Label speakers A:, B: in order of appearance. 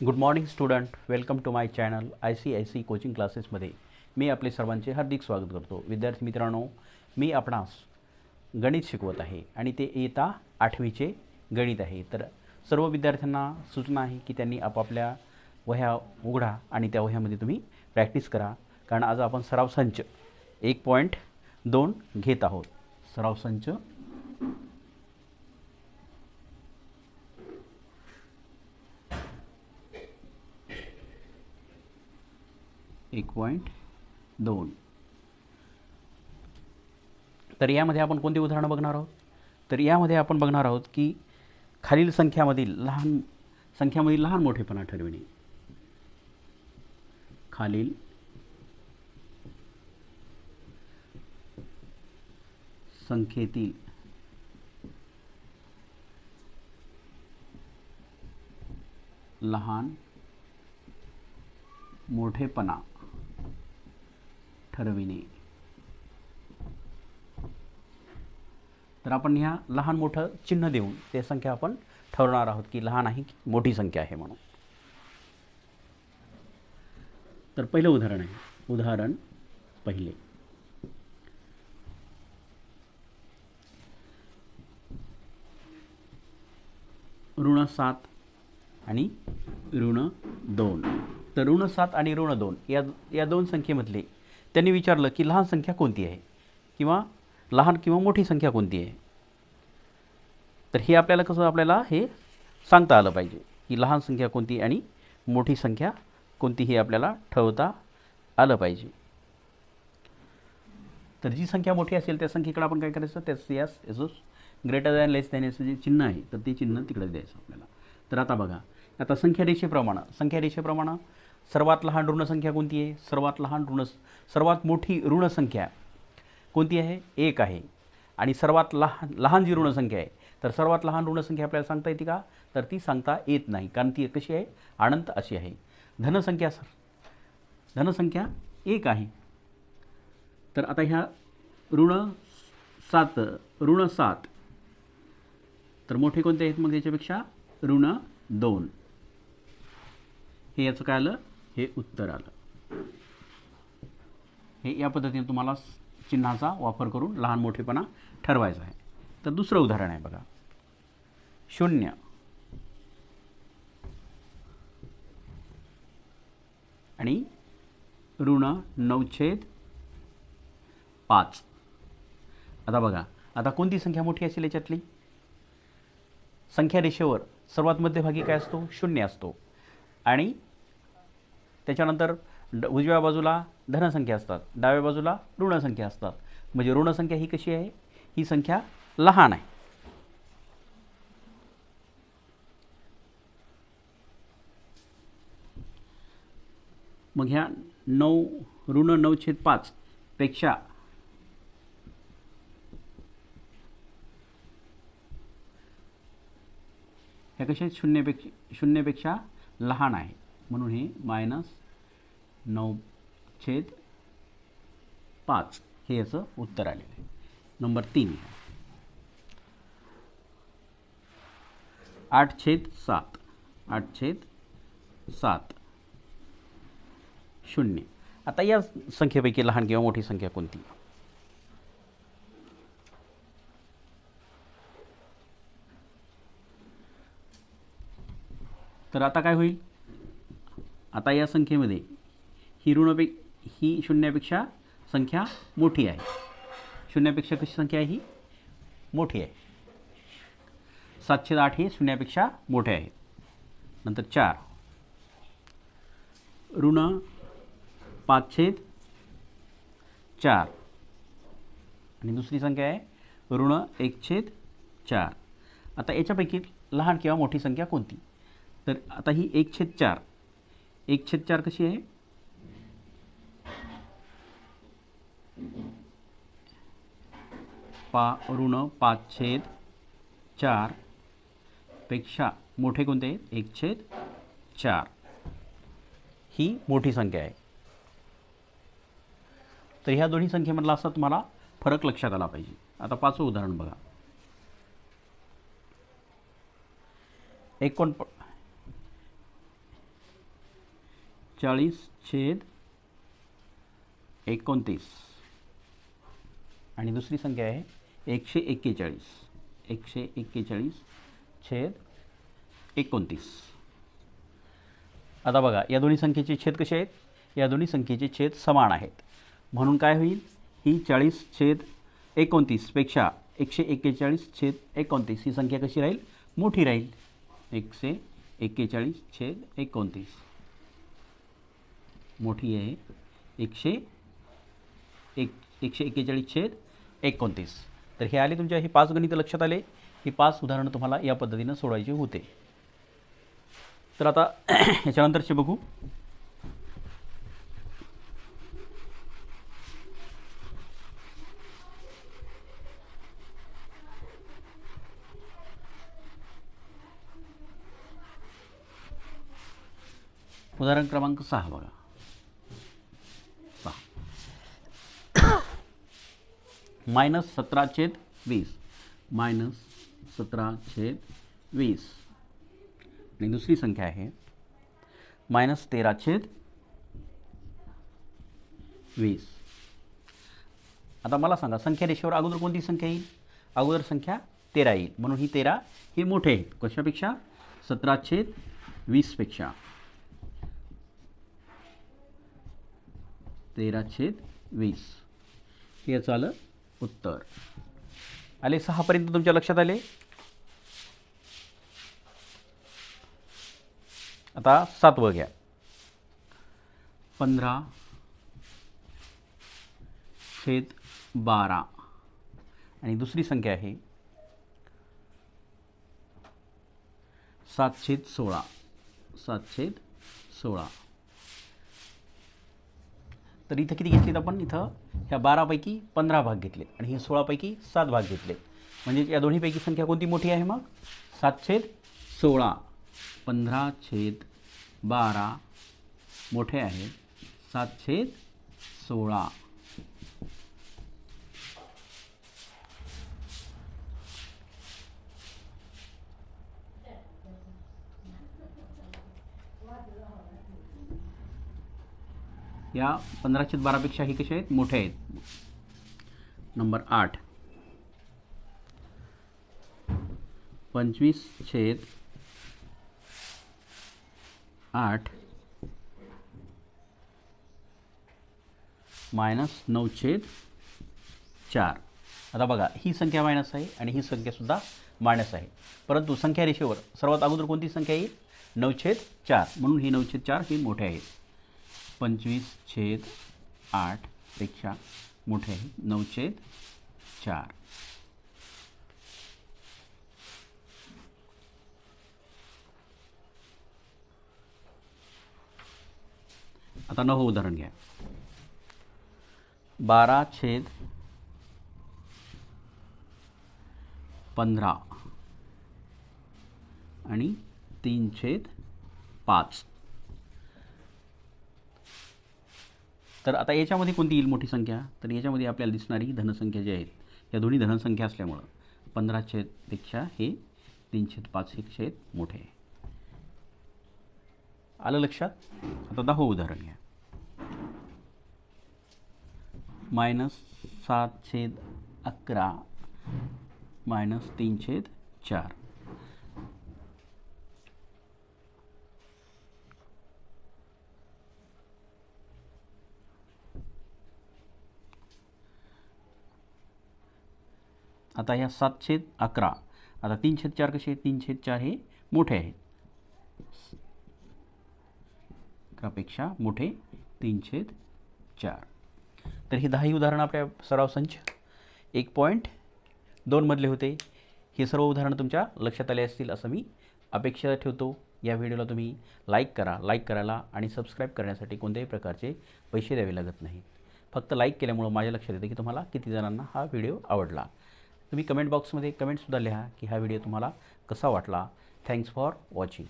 A: Good morning student, welcome to my channel ICIC coaching क्लासेसमध्ये मी आपले सर्वांचे हार्दिक स्वागत करतो. विद्यार्थी मित्रांनो, मी आपणास गणित शिकवत आहे आणि ते इयत्ता 8वीचे गणित आहे. तर सर्व विद्यार्थ्यांना सूचना आहे की त्यांनी आपापल्या वह्या उघडा आणि त्या वह्यामध्ये तुम्ही प्रॅक्टिस करा, कारण आज आपण सराव संच 1.2 घेत आहोत. सराव संच 1.2. तर यामध्ये आपण कोणती उदाहरणं बघणार आहोत? तर यामध्ये आपण बघणार आहोत की खालील संख्यामधील लहान मोठेपणा ठरविणे. खालील संख्येतील लहान मोठेपणा ठरविणे. तर आपण ह्या लहान मोठं चिन्ह देऊन ते संख्या आपण ठरवणार आहोत की लहान आहे की मोठी संख्या आहे म्हणून. तर पहिलं उदाहरण आहे. उदाहरण पहिले. -7 आणि -2. तर -7 आणि -2 या दोन संख्येमधले त्यांनी विचारलं की लहान संख्या कोणती आहे, किंवा लहान किंवा मोठी संख्या कोणती आहे. तर हे आपल्याला हे सांगता आलं पाहिजे की लहान संख्या कोणती आणि मोठी संख्या कोणती हे आपल्याला ठरवता आलं पाहिजे. तर जी संख्या मोठी असेल त्या संख्येकडे आपण काय करायचं, त्याच ग्रेटर दॅन लेस दॅन याचं जे चिन्ह आहे तर ते चिन्ह तिकडे द्यायचं आपल्याला. तर आता बघा, आता संख्या रेषेप्रमाणे सर्वात लहान ऋण संख्या कोणती आहे? सर्वात मोठी ऋण संख्या कोणती आहे? 1 आहे. आणि सर्वात लहान जी ऋण संख्या आहे, तर सर्वात लहान ऋण संख्या आपल्याला सांगता येते का? तर ती सांगता येत नाही, कारण ती कशी आहे? अनंत अशी आहे. धनसंख्या 1 आहे. तर आता ह्या ऋण 7 तर मोठे कोणते आहेत मग याच्यापेक्षा? -2. हे याचं काय आलं? हे उत्तर आलं. हे या पद्धतीने तुम्हाला चिन्हाचा वापर करून लहान मोठेपणा ठरवायचा आहे. तर दुसरं उदाहरण आहे बघा. 0 आणि -9/5. आता बघा, आता कोणती संख्या मोठी असेल याच्यातली? संख्या रेषेवर सर्वात मध्यभागी काय असतो? 0 असतो. आणि त्याच्यानंतर उजव्या बाजूला धनसंख्या असतात, डाव्या बाजूला ऋणसंख्या असतात. म्हणजे ऋणसंख्या ही कशी आहे? ही संख्या लहान आहे. मग ह्या 9/5 पेक्षा ह्या कशा आहेत? शून्यपेक्षा लहान आहे, म्हणून हे -9/5 हे याचं उत्तर आलेलं आहे. नंबर 3. 8/7. 0. आता या संख्येपैकी लहान किंवा मोठी संख्या कोणती? तर आता काय होईल? आता या संख्येमध्ये ही शून्यापेक्षा संख्या मोठी आहे. शून्यापेक्षा कशी संख्या आहे? ही मोठी आहे. 7/8 हे शून्यापेक्षा मोठे आहे. नंतर 4 -5/4 आणि दुसरी संख्या आहे -1/4. आता याच्यापैकी लहान किंवा मोठी संख्या कोणती? तर आता ही 1/4 कशी आहे? -5/4 पेक्षा मोठे कोणते आहेत? 1/4 ही मोठी संख्या आहे. तर ह्या दोन्ही संख्येमधला असा तुम्हाला फरक लक्षात आला पाहिजे. आता 5वं उदाहरण बघा. 49 40/29 आणि दुसरी संख्या आहे 141/29. आता बघा या दोन्ही संख्येचे छेद कसे आहेत, या दोन्ही संख्येचे छेद समान आहेत, म्हणून काय होईल, ही 40/29 पेक्षा 141/29 ही संख्या कशी राहील, मोठी राहील. 141/29 मोठी आहे 141/29. तर हे आले तुमच्या, ही 5 गणितं लक्षात आले. ही 5 उदाहरणं तुम्हाला या पद्धतीनं सोडवायची होते. तर आता याच्यानंतरचे बघू. उदाहरण क्रमांक 6 बघा. 6 -17/20 -17/20 आणि दुसरी संख्या आहे -13/20. आता मला सांगा संख्या रेषेवर अगोदर कोणती संख्या येईल, अगोदर संख्या 13 येईल, म्हणून ही 13 हे मोठे आहेत कशापेक्षा, 17/20 पेक्षा. 13/20 हे याचं आलं उत्तर. आले 6 पर्यंत तुमच्या लक्षात आले. आता 7वं घ्या. 15/12 आणि दुसरी संख्या आहे 7/16. 7/16. तर इथं किती घेतलेत आपण, इथं ह्या 12पैकी 15 भाग घेतले आणि हे 16पैकी 7 भाग घेतले, म्हणजे या दोन्हीपैकी संख्या कोणती मोठी आहे मग, 7/16. 15/12 मोठे आहे 7/16. या 15/12 पेक्षा ही कसे आहेत, मोठे आहेत. नंबर 8 25/8 -9/4. आता बघा ही संख्या मायनस आहे आणि ही संख्यासुद्धा मायनस आहे, परंतु संख्या रेषेवर सर्वात अगोदर कोणती संख्या येईल, 9/4, म्हणून ही 9/4 ही मोठे आहे. 25/8 पेक्षा मोठे आहे 9/4. आता 9वं उदाहरण घ्या. 12/15 आणि 3/5. तर आता याच्यामध्ये कोणती येईल मोठी संख्या, तर याच्यामध्ये आपल्याला दिसणारी धनसंख्या जी आहेत, या दोन्ही धनसंख्या असल्यामुळं 15 पेक्षा हे 3/5 हे छेद मोठे आहे. आलं लक्षात. आता 10वं उदाहरण घ्या. -7/11 -3/4. आता ह्या 7/11, आता 3/4 कसे आहेत, 3/4 हे मोठे आहेत, 11पेक्षा मोठे 3/4. तर ही 10 उदाहरणं आपल्या सराव संच 1.2 मधले होते. हे सर्व उदाहरणं तुमच्या लक्षात आले असतील असं मी अपेक्षा ठेवतो. या व्हिडिओला तुम्ही लाईक करा. लाईक करायला आणि सबस्क्राईब करण्यासाठी कोणत्याही प्रकारचे पैसे द्यावे लागत नाहीत. फक्त लाईक केल्यामुळं माझ्या लक्षात येतं की तुम्हाला किती जणांना हा व्हिडिओ आवडला. तुम्ही कमेंट बॉक्समध्ये कमेंटसुद्धा लिहा की हा व्हिडिओ तुम्हाला कसा वाटला. Thanks for watching.